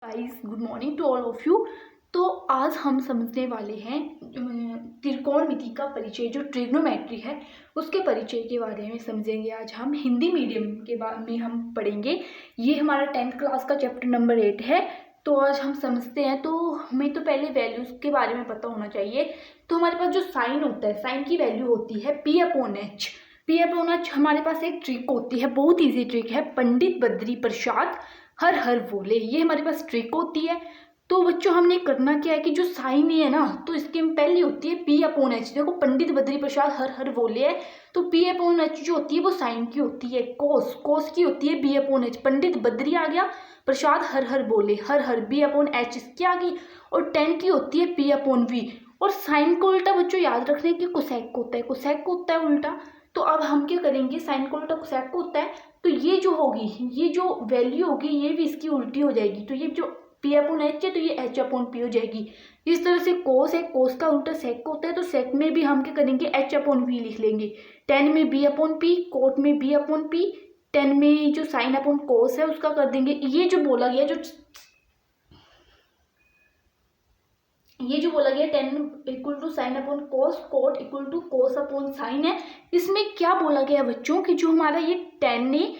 Guys, good morning to all of you. तो आज हम समझने वाले हैं त्रिकोणमिति का परिचय, जो ट्रिग्नोमेट्री है उसके परिचय के बारे में समझेंगे। आज हम हिंदी मीडियम के बारे में हम पढ़ेंगे। ये हमारा 10th क्लास का चैप्टर नंबर 8 है। तो आज हम समझते हैं। तो हमें तो पहले वैल्यूज़ के बारे में पता होना चाहिए। तो हमारे पास जो साइन होता है, साइन की वैल्यू होती है P/H। P/H हमारे पास एक ट्रिक होती है, बहुत ईजी ट्रिक है, पंडित बद्री प्रसाद हर हर बोले, ये हमारे पास ट्रिक होती है। तो बच्चों हमने करना क्या है कि जो साइन है ना, तो इसके पहली होती है P/H। देखो पंडित बद्री प्रसाद हर हर बोले है, तो P/H जो होती है वो साइन की होती है। कोस की होती है B/H। पंडित बद्री आ गया, प्रसाद हर हर बोले, हर हर B/H इसकी आ गई। और 10 की होती है P/V। और साइन को उल्टा बच्चों याद रखने की कोसेक होता है, कोसेक होता है उल्टा। तो अब हम क्या करेंगे, साइन को उल्टा कोसेक होता है, तो ये जो होगी, ये जो वैल्यू होगी ये भी इसकी उल्टी हो जाएगी। तो ये जो P/H है तो ये H/P हो जाएगी। इस तरह से कोस है, कोस का उल्टा सेक होता है, तो सेक में भी हम क्या करेंगे, H/V लिख लेंगे। 10 में B/P, कोट में B/P, 10 में जो साइन अपॉन कोस है उसका कर देंगे। ये जो बोला गया 10 equal to sine upon cos, cot equal to cos upon sine है। इसमें क्या बोला गया बच्चों कि जो हमारा ये 10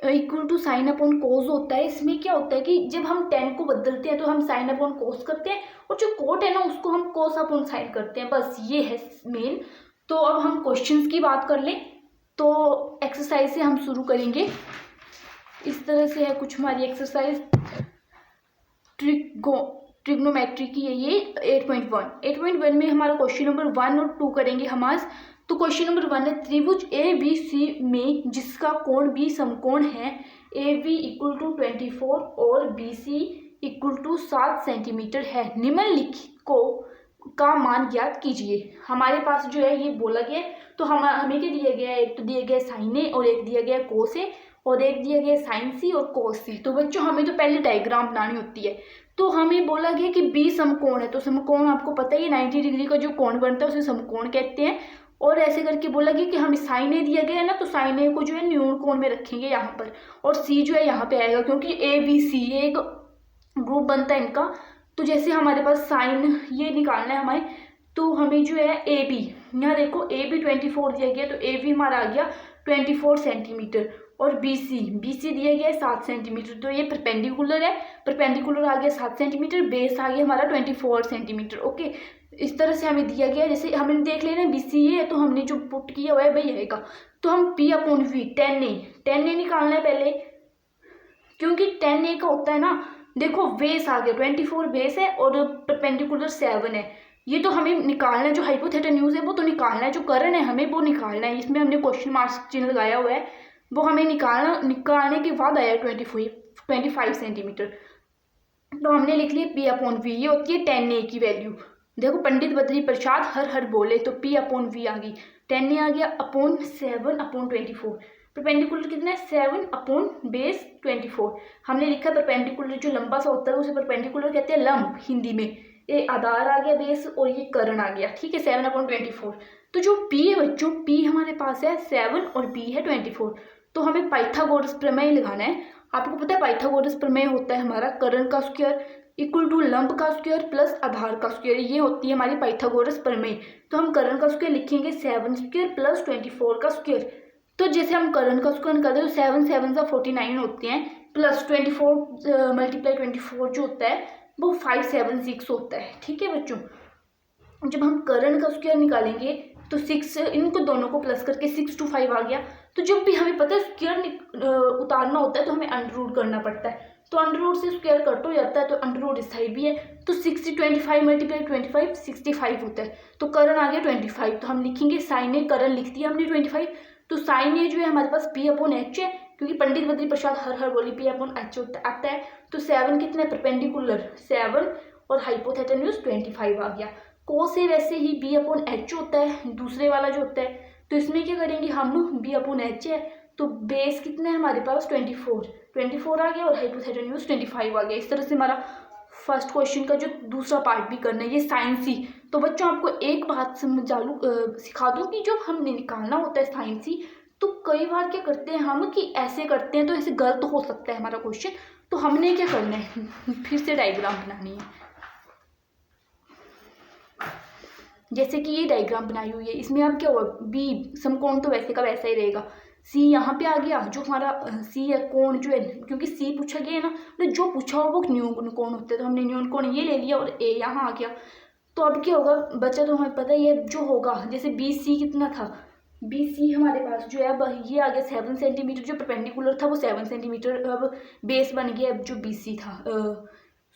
equal to sine upon cos होता है, इसमें क्या होता है कि जब हम 10 को बदलते हैं तो हम साइन अपॉन कोस करते हैं, और जो कोट है ना उसको हम कोस अपॉन साइन करते हैं। बस ये है मेन। तो अब हम क्वेश्चंस की बात कर लें। तो एक्सरसाइज से हम शुरू करेंगे। इस तरह से है कुछ हमारी एक्सरसाइज ट्रिग्नोमेट्री की है ये 8.1 में हमारा क्वेश्चन नंबर 1 और 2 करेंगे हम आज। तो क्वेश्चन नंबर 1 है, त्रिभुज ABC में जिसका कोण B समकोण है, AB इक्वल टू 24 और BC इक्वल टू 7 सेंटीमीटर है, निम्नलिखित को का मान ज्ञात कीजिए। हमारे पास जो है ये बोला गया है, तो हमें क्या दिया गया है, एक तो दिया गया साइन ए और एक दिया गया कोस ए और एक दिया गया साइन सी और कोस सी। तो बच्चों हमें तो पहले डायग्राम बनानी होती है। तो हमें बोला गया कि बी समकोण है, तो समकोण आपको पता ही है 90 डिग्री का जो कोण बनता है उसे समकोण कहते हैं। और ऐसे करके बोला गया कि हमें साइन ए दिया गया है ना, तो साइन ए को जो है न्यून कोण में रखेंगे यहाँ पर, और सी जो है यहाँ पे आएगा, क्योंकि ABC एक ग्रुप बनता है इनका। तो जैसे हमारे पास साइन ये निकालना है हमें, तो हमें जो है AB, यहाँ देखो AB 24 दिया गया, तो AB हमारा आ गया 24 सेंटीमीटर, और BC दिया गया है 7 सेंटीमीटर। तो ये परपेंडिकुलर है, परपेंडिकुलर आ गया 7 सेंटीमीटर, बेस आ गया हमारा 24 सेंटीमीटर। ओके, इस तरह से हमें दिया गया। जैसे हमने देख लेना BC ये है, तो हमने जो पुट किया हुआ है वही आएगा। तो हम P/V 10A निकालना है पहले, क्योंकि 10A का होता है ना, देखो बेस आ गया 24, बेस है और परपेंडिकुलर 7 है। ये तो हमें निकालना है, जो हाइपोथेटेन्यूज है वो तो निकालना है, जो करण है हमें वो निकालना है। इसमें हमने क्वेश्चन मार्क चिन्ह लगाया हुआ है, वो हमें निकालने के बाद आया 25 सेंटीमीटर। तो हमने लिख लिया P/V, ये होती है 10A की वैल्यू। देखो पंडित बद्री प्रसाद हर हर बोले, तो P/V आ गई, 10A आ गया अपॉन 7/24। परपेंडिकुलर कितना है, 7 अपॉन बेस 24। हमने लिखा परपेंडिकुलर जो लंबा सा होता है उसे परपेंडिकुलर कहते हैं, लंब हिंदी में। ये आधार आ गया बेस और ये कर्ण आ गया, ठीक है, 7/24। तो जो P है बच्चों, P हमारे पास है 7 और B है 24। तो हमें पाइथागोरस प्रमेय लगाना है। आपको पता है पाइथागोरस प्रमेय होता है हमारा कर्ण का स्क्वायर इक्वल टू लंब का स्क्वायर प्लस आधार का स्क्वायर, ये होती है हमारी पाइथागोरस प्रमेय। तो हम कर्ण का स्क्वायर लिखेंगे 7 स्क्वायर प्लस 24 का स्क्वायर। तो जैसे हम कर्ण का स्क्वायर निकालते हैं तो 7 7 सा 49 होते हैं, प्लस 24 मल्टीप्लाई 24 जो होता है वो 576 होता है, ठीक है बच्चों। जब हम कर्ण का स्क्वायर निकालेंगे तो 6, इनको दोनों को प्लस करके 6 to 5 आ गया। तो जब भी हमें पता है स्क्वायर उतारना होता है तो हमें अंडर रूट करना पड़ता है, तो अंडर रूट से स्क्वायर कट हो जाता है, तो अंडर रूट इस साइड भी है। तो 25 मल्टीप्लाई 25 65 होता है, तो कर्ण आ गया 25। तो हम लिखेंगे साइन ए, कर्ण लिख दिया हमने 25। तो साइन ए जो है हमारे पास P/H है, क्योंकि पंडित बद्री प्रसाद हर हर बोली P/H आता है। तो 7 कितना है, परपेंडिकुलर 7 और हाइपोथेटेन्यूज 25 आ गया। कोस ए वैसे ही B/H होता है, दूसरे वाला जो होता है। तो इसमें क्या करेंगे हम, B/H है तो बेस कितना है हमारे पास 24 आ गया, और हाइपोथेटेन्यूज 25 आ गया। इस तरह से हमारा फर्स्ट क्वेश्चन का जो दूसरा पार्ट भी करना है, ये साइन सी। तो बच्चों आपको एक बात सिखा दूँ कि जब हमने निकालना होता है साइन सी, तो कई बार क्या करते हैं हम कि ऐसे करते हैं, तो ऐसे गलत हो सकता है हमारा क्वेश्चन। तो हमने क्या करना है, फिर से डायग्राम बनानी है। जैसे कि ये डायग्राम बनाई हुई है, इसमें अब क्या हुआ, बी समकोण तो वैसे का वैसा ही रहेगा। सी यहाँ पे आ गया, जो हमारा सी है कोण जो है, क्योंकि सी पूछा गया है ना, तो जो पूछा हो वो न्यून कोण होते हैं, तो हमने न्यून कोण ये ले लिया और ए यहाँ आ गया। तो अब क्या होगा बच्चा, तो हमें पता ही है जो होगा, जैसे बी सी कितना था, बी सी हमारे पास जो है अब ये आ गया 7 सेंटीमीटर, जो परपेंडिकुलर था वो 7 सेंटीमीटर, अब बेस बन गया। अब जो बी सी था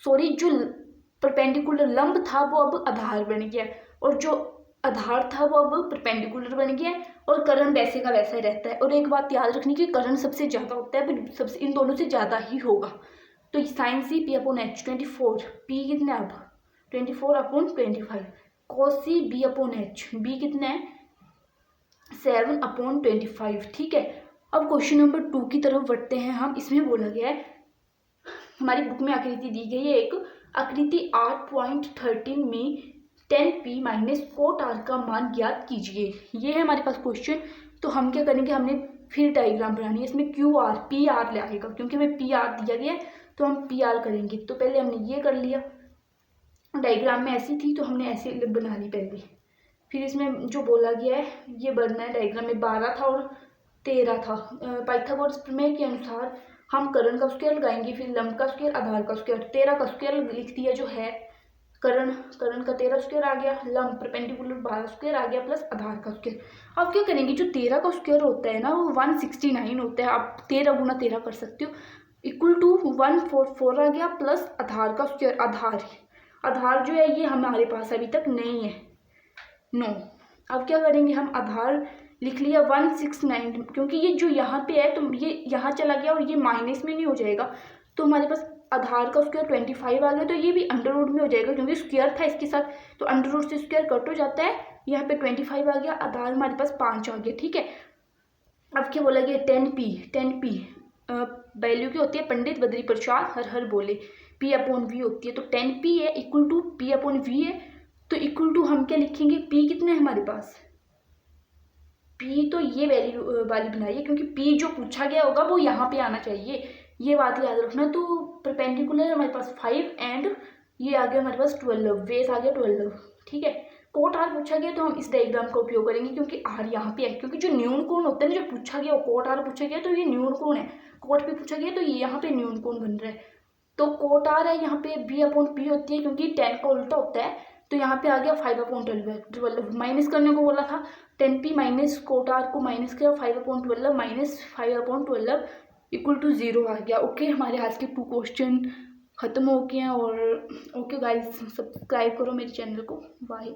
सॉरी जो परपेंडिकुलर लंब था वो अब आधार बन गया, और जो आधार था वो अब परपेंडिकुलर बन गया, और कर्ण वैसे का वैसा ही रहता है। और एक बात याद रखनी कि कर्ण सबसे ज़्यादा होता है, पर सबसे इन दोनों से ज़्यादा ही होगा। तो sine C P upon H 24, P कितना है अब 24/25, cos C B upon H, B कितना है 7/25, ठीक है। अब क्वेश्चन नंबर 2 की तरफ बढ़ते हैं हम। इसमें बोला गया है, हमारी बुक में आकृति दी गई है एक आकृति 8.13 में tan p minus cot R का मान ज्ञात कीजिए, ये है हमारे पास क्वेश्चन। तो हम क्या करेंगे, हमने फिर डायग्राम बनानी है, इसमें क्यू आर पी आर लगेगा, क्योंकि हमें पी आर दिया गया है तो हम पी आर करेंगे। तो पहले हमने ये कर लिया, डायग्राम में ऐसी थी तो हमने ऐसे बना ली पहले। फिर इसमें जो बोला गया है ये बनना है, डायग्राम में 12 था और 13 था। पाइथागोरस प्रमेय के अनुसार हम कर्ण का स्क्वायर लगाएंगे, फिर लंब का स्क्वायर, आधार का स्क्वायर। 13 का स्क्वायर लिख दिया जो है, कर्ण का 13 स्क्वायर आ गया, लंब परपेंडिकुलर 12 स्क्वायर आ गया, प्लस आधार का स्क्वायर। अब क्या करेंगे, जो 13 का स्क्वायर होता है ना वो 169 होता है, आप 13 गुना 13 कर सकते हो, इक्वल टू 144 आ गया, प्लस आधार का स्क्वायर। आधार जो है ये हमारे पास अभी तक नहीं है, नो। अब क्या करेंगे, हम आधार लिख लिया 169, क्योंकि ये जो यहाँ पे है तो ये यहाँ चला गया और ये माइनस में नहीं हो जाएगा, तो हमारे पास आधार का स्क्वायर 25 आ गया, तो ये भी अंडर रूट में हो जाएगा क्योंकि स्क्वायर था इसके साथ, तो अंडर रूट से स्क्वायर कट हो जाता है। यहाँ पे 25 आ गया, आधार हमारे पास 5 आ गया, ठीक है। अब क्या बोला गया, 10p वैल्यू क्या होती है, पंडित बद्री प्रसाद हर हर बोले, p/v होती है। तो 10p है इक्वल टू p/v है, तो इक्वल टू हम क्या लिखेंगे, p कितना है हमारे पास, p तो ये वैल्यू वाली बनाइए, क्योंकि p जो पूछा गया होगा वो यहाँ पे आना चाहिए, ये बात याद रखना। तो परपेंडिकुलर हमारे पास 5 एंड ये आ गया हमारे पास 12, बेस आ गया 12, ठीक है। कोट आर पूछा गया तो हम इस डायग्राम का उपयोग करेंगे, क्योंकि आर यहाँ पे है, क्योंकि जो न्यून कोण होता है ना, जो पूछा गया कोट आर पूछा गया तो ये न्यून कोण है, कोट पे पूछा गया तो ये यहाँ पे न्यून कोण बन रहा है। तो कोट आर है यहाँ पे b/p होती है, क्योंकि 10 का उल्टा होता है, तो यहाँ पे आ गया 5/12, माइनस करने को बोला था, 10p माइनस कोट आर को माइनस किया, 5/12 माइनस 5/12 इक्वल टू 0 आ गया। ओके, हमारे आज के 2 क्वेश्चन खत्म हो गए हैं। और ओके गाइस, सब्सक्राइब करो मेरे चैनल को, बाय।